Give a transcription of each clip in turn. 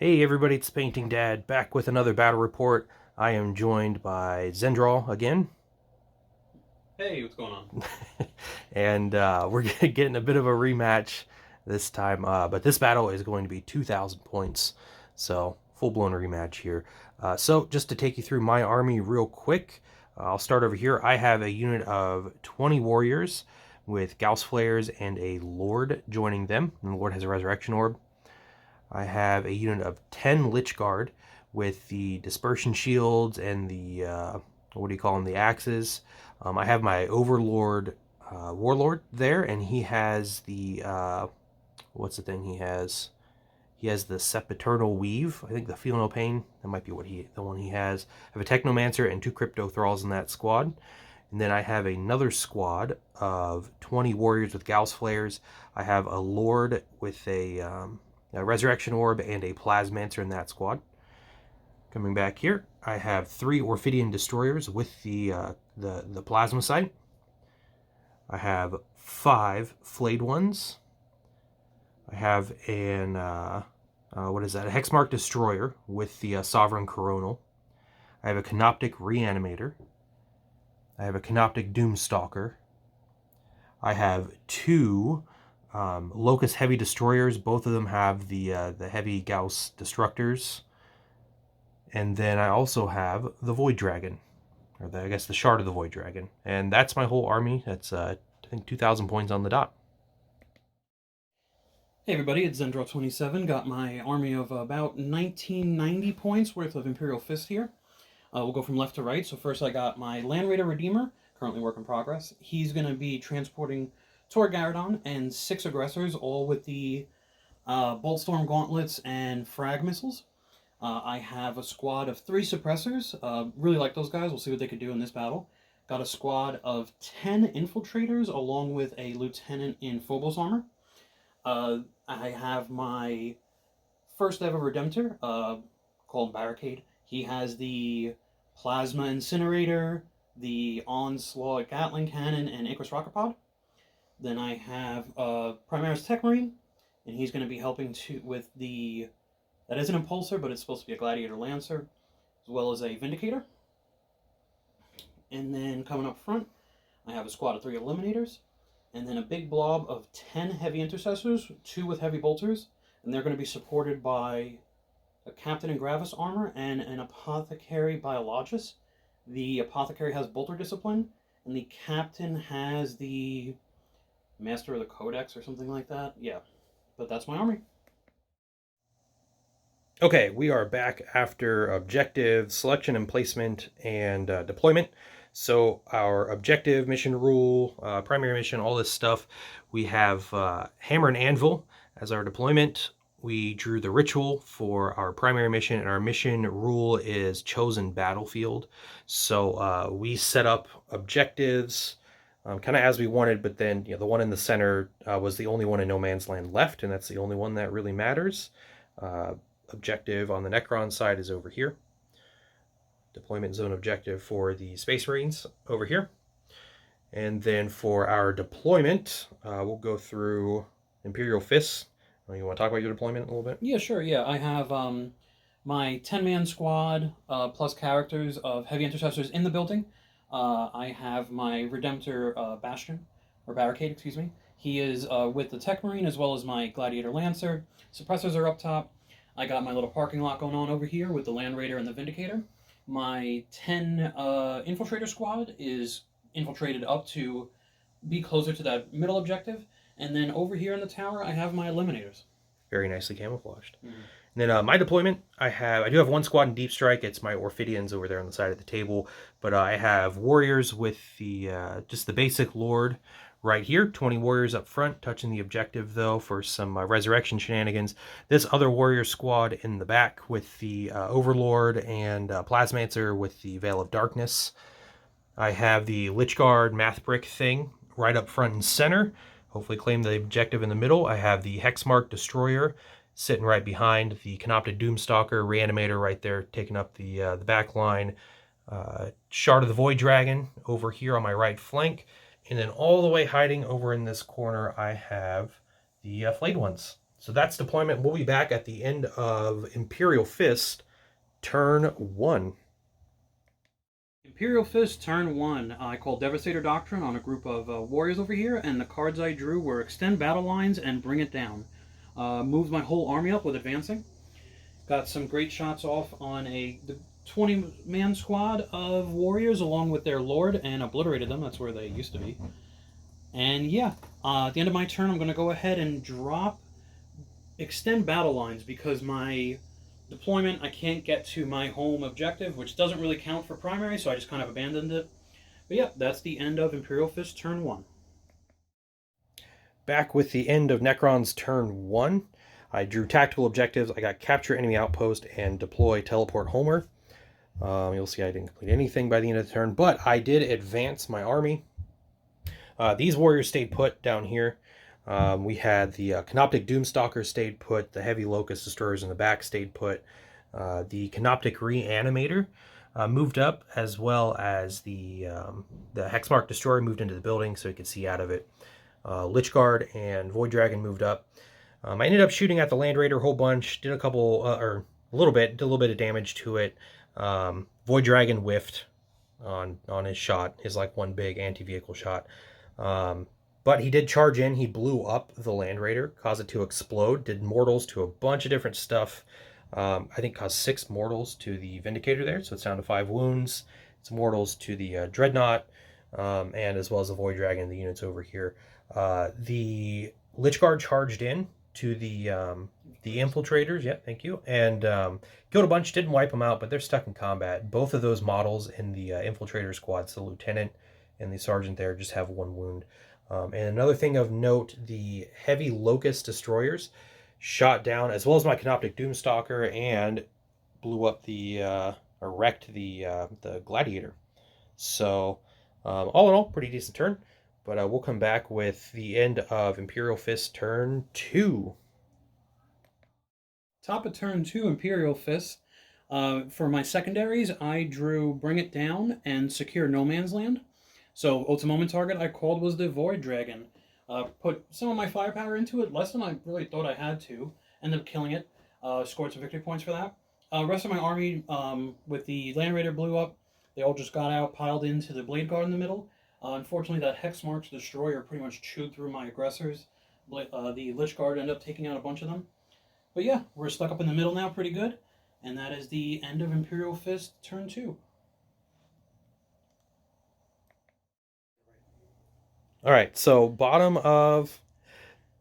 Hey everybody, it's Painting Dad back with another battle report. I am joined by Zendral again. Hey, what's going on? And we're getting a bit of a rematch this time, but this battle is going to be 2,000 points, so full-blown rematch here. So just to take you through my army real quick, I'll start over here. I have a unit of 20 warriors with Gauss Flares and a Lord joining them, and the Lord has a Resurrection Orb. I have a unit of 10 Lich Guard with the Dispersion Shields and the, what do you call them, the axes. I have my Overlord Warlord there, and he has the, what's the thing he has? He has the Sempiternal Weave. I think the Feel No Pain. That might be the one he has. I have a Technomancer and 2 Crypto Thralls in that squad. And then I have another squad of 20 warriors with Gauss Flares. I have a Lord with a Resurrection Orb and a Plasmancer in that squad. Coming back here, I have 3 Orphidian Destroyers with the Plasma Sight. I have 5 Flayed Ones. I have an, what is that? A Hexmark Destroyer with the Sovereign Coronal. I have a Canoptic Reanimator. I have a Canoptic Doomstalker. I have 2 Locust Heavy Destroyers. Both of them have the Heavy Gauss Destructors. And then I also have the Void Dragon, or I guess the Shard of the Void Dragon. And that's my whole army. That's, I think, 2,000 points on the dot. Hey everybody, it's Zendro27. Got my army of about 1990 points worth of Imperial Fist here. We'll go from left to right. So first I got my Land Raider Redeemer, currently work in progress. He's going to be transporting Tor Garadon and 6 aggressors, all with the Boltstorm Gauntlets and Frag Missiles. I have a squad of 3 Suppressors. Really like those guys. We'll see what they could do in this battle. Got a squad of 10 Infiltrators along with a Lieutenant in Phobos armor. I have my first ever Redemptor, called Barricade. He has the Plasma Incinerator, the Onslaught Gatling Cannon, and Icarus Rocket Pod. Then I have Primaris Tech Marine, and he's going to be helping with the... That is an Impulsor, but it's supposed to be a Gladiator Lancer, as well as a Vindicator. And then coming up front, I have a squad of 3 Eliminators, and then a big blob of 10 Heavy Intercessors, 2 with Heavy Bolters, and they're going to be supported by a Captain in Gravis armor and an Apothecary Biologist. The Apothecary has Bolter Discipline, and the Captain has the Master of the Codex or something like that. Yeah, but that's my army. Okay, we are back after objective selection and placement and deployment. So our objective, mission rule, primary mission, all this stuff. We have Hammer and Anvil as our deployment. We drew the ritual for our primary mission, and our mission rule is chosen battlefield. So we set up objectives kind of as we wanted, but then the one in the center was the only one in no man's land left, and that's the only one that really matters. Objective on the Necron side is over here. Deployment zone objective for the Space Marines over here. And then for our deployment, we'll go through Imperial Fists. You want to talk about your deployment a little bit? Yeah, sure. Yeah, I have my 10-man squad plus characters of Heavy Intercessors in the building. I have my Redemptor Bastion, or Barricade, excuse me. He is with the Tech Marine as well as my Gladiator Lancer. Suppressors are up top. I got my little parking lot going on over here with the Land Raider and the Vindicator. My 10 Infiltrator squad is infiltrated up to be closer to that middle objective. And then over here in the tower, I have my Eliminators. Very nicely camouflaged. Mm-hmm. And then my deployment, I do have 1 squad in Deep Strike. It's my Orphidians over there on the side of the table. But I have warriors with the just the basic Lord right here. 20 warriors up front, touching the objective, though, for some resurrection shenanigans. This other warrior squad in the back with the Overlord and Plasmancer with the Veil of Darkness. I have the Lich Guard Math Brick thing right up front and center. Hopefully claim the objective in the middle. I have the Hexmark Destroyer sitting right behind the Canoptic Doomstalker Reanimator right there, taking up the back line. Shard of the Void Dragon over here on my right flank. And then all the way hiding over in this corner, I have the Flayed Ones. So that's deployment. We'll be back at the end of Imperial Fist, turn 1. Imperial Fist, turn 1. I called Devastator Doctrine on a group of warriors over here, and the cards I drew were Extend Battle Lines and Bring It Down. Moved my whole army up with Advancing. Got some great shots off on the 20-man squad of warriors along with their lord and obliterated them. That's where they used to be. And yeah, at the end of my turn, I'm going to go ahead and drop Extend Battle Lines because my deployment, I can't get to my home objective, which doesn't really count for primary, so I just kind of abandoned it. But yeah, that's the end of Imperial Fist turn 1. Back with the end of Necrons turn 1. I drew tactical objectives. I got capture enemy outpost and deploy teleport Homer. You'll see I didn't complete anything by the end of the turn, but I did advance my army. These warriors stayed put down here. We had the Canoptic Doomstalker stayed put. The Heavy Locust Destroyers in the back stayed put. The Canoptic Reanimator moved up, as well as the Hexmark Destroyer moved into the building so you could see out of it. Lich Guard and Void Dragon moved up. I ended up shooting at the Land Raider a whole bunch. Did a little bit of damage to it. Void Dragon whiffed on his shot, his like one big anti-vehicle shot. But he did charge in. He blew up the Land Raider, caused it to explode, did mortals to a bunch of different stuff. I think caused 6 mortals to the Vindicator there, so it's down to 5 wounds. It's mortals to the Dreadnought, and as well as the Void Dragon, the units over here. The Lich Guard charged in to the Infiltrators, yeah, thank you, and killed a bunch, didn't wipe them out, but they're stuck in combat. Both of those models in the Infiltrator squad, so the Lieutenant and the Sergeant there, just have 1 wound. And another thing of note, the Heavy Locust Destroyers shot down, as well as my Canoptic Doomstalker, and blew up or wrecked the Gladiator. So, all in all, pretty decent turn. But we'll come back with the end of Imperial Fist turn 2. Top of turn 2, Imperial Fist. For my secondaries, I drew Bring It Down and Secure No Man's Land. So, ultimate target I called was the Void Dragon. Put some of my firepower into it, less than I really thought I had to. Ended up killing it. Scored some victory points for that. Rest of my army, with the Land Raider blew up. They all just got out, piled into the Blade Guard in the middle. Unfortunately, that Hexmark's Destroyer pretty much chewed through my aggressors. The Lich Guard ended up taking out a bunch of them. But yeah, we're stuck up in the middle now pretty good. And that is the end of Imperial Fist turn 2. All right, so bottom of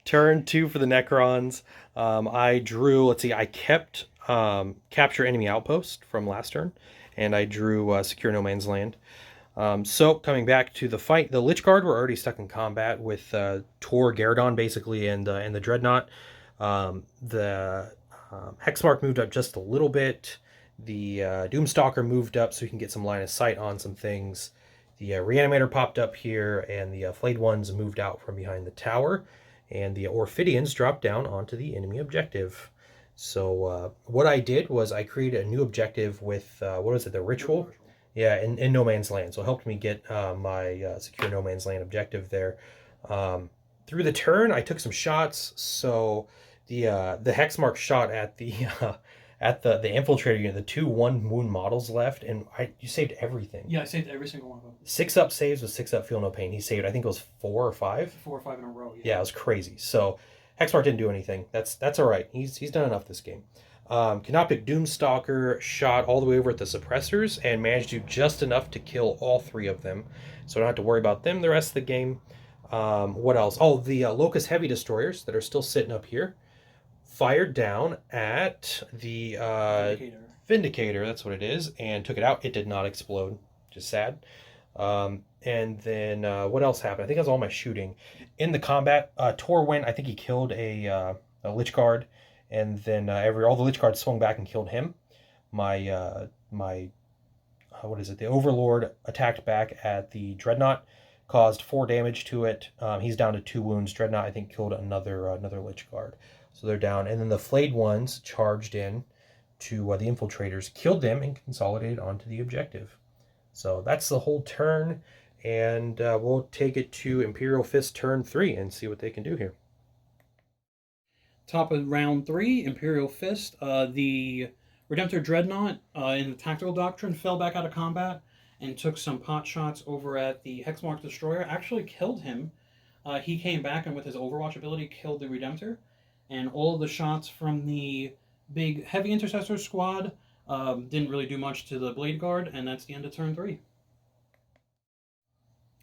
turn 2 for the Necrons. I drew, let's see, I kept capture enemy outpost from last turn, and I drew secure no man's land. So coming back to the fight, the Lich Guard were already stuck in combat with Tor Garradon basically and the Dreadnought. The Hexmark moved up just a little bit. The Doomstalker moved up so you can get some line of sight on some things. The Reanimator popped up here, and the Flayed Ones moved out from behind the tower. And the Orphidians dropped down onto the enemy objective. So what I did was I created a new objective with, what was it, the Ritual? Yeah, in No Man's Land. So it helped me get my secure No Man's Land objective there. Through the turn, I took some shots. So the Hexmark shot at the Infiltrator unit, the 2 1-wound models left, and you saved everything. Yeah, I saved every single one of them. 6-up saves with 6-up feel no pain. He saved, I think it was 4 or 5. 4 or 5 in a row. Yeah, it was crazy. So Hexmark didn't do anything. That's all right. He's done enough this game. Canoptic Doomstalker shot all the way over at the suppressors and managed to do just enough to kill all 3 of them. So I don't have to worry about them the rest of the game. What else? Oh, the Locust Heavy Destroyers that are still sitting up here fired down at the Vindicator, that's what it is, and took it out. It did not explode. Just sad. And then what else happened? I think that's all my shooting. In the combat, Tor went, I think he killed a Lich Guard, and then all the Lich Guards swung back and killed him. My what is it? The Overlord attacked back at the Dreadnought, caused 4 damage to it. He's down to 2 wounds. Dreadnought, I think, killed another Lich Guard. So they're down. And then the Flayed Ones charged in to the Infiltrators, killed them, and consolidated onto the objective. So that's the whole turn. And we'll take it to Imperial Fist turn 3 and see what they can do here. Top of round 3, Imperial Fist. The Redemptor Dreadnought in the Tactical Doctrine fell back out of combat and took some pot shots over at the Hexmark Destroyer. Actually killed him. He came back and with his Overwatch ability killed the Redemptor. And all of the shots from the big Heavy Intercessor squad didn't really do much to the Blade Guard, and that's the end of turn 3.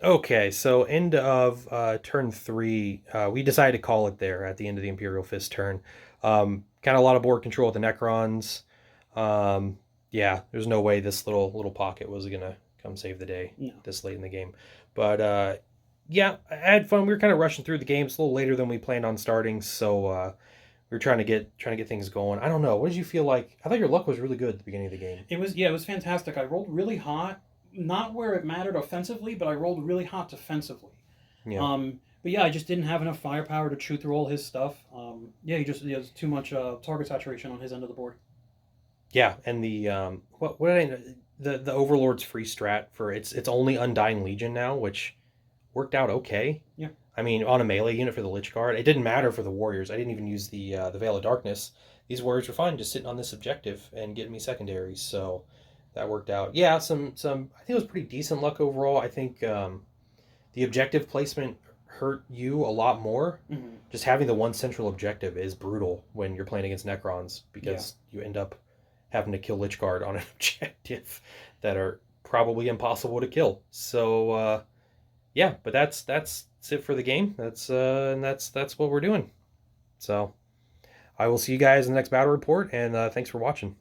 Okay, so end of turn 3, we decided to call it there at the end of the Imperial Fist turn. Kind of a lot of board control with the Necrons. Yeah, there's no way this little pocket was gonna come save the day this late in the game. But yeah, I had fun. We were kind of rushing through the game. It's a little later than we planned on starting, so we were trying to get things going. I don't know. What did you feel like? I thought your luck was really good at the beginning of the game. It was fantastic. I rolled really hot, not where it mattered offensively, but I rolled really hot defensively. Yeah. But yeah, I just didn't have enough firepower to chew through all his stuff. Yeah, he has too much target saturation on his end of the board. Yeah, and the what did I the Overlord's free strat for it's only Undying Legion now, which worked out okay. Yeah. I mean, on a melee unit for the Lich Guard, it didn't matter for the Warriors. I didn't even use the Veil of Darkness. These Warriors were fine just sitting on this objective and getting me secondaries, so that worked out. Yeah, some I think it was pretty decent luck overall. I think the objective placement hurt you a lot more. Mm-hmm. Just having the one central objective is brutal when you're playing against Necrons because you end up having to kill Lich Guard on an objective that are probably impossible to kill. So yeah, but that's it for the game. That's what we're doing. So I will see you guys in the next battle report, and thanks for watching.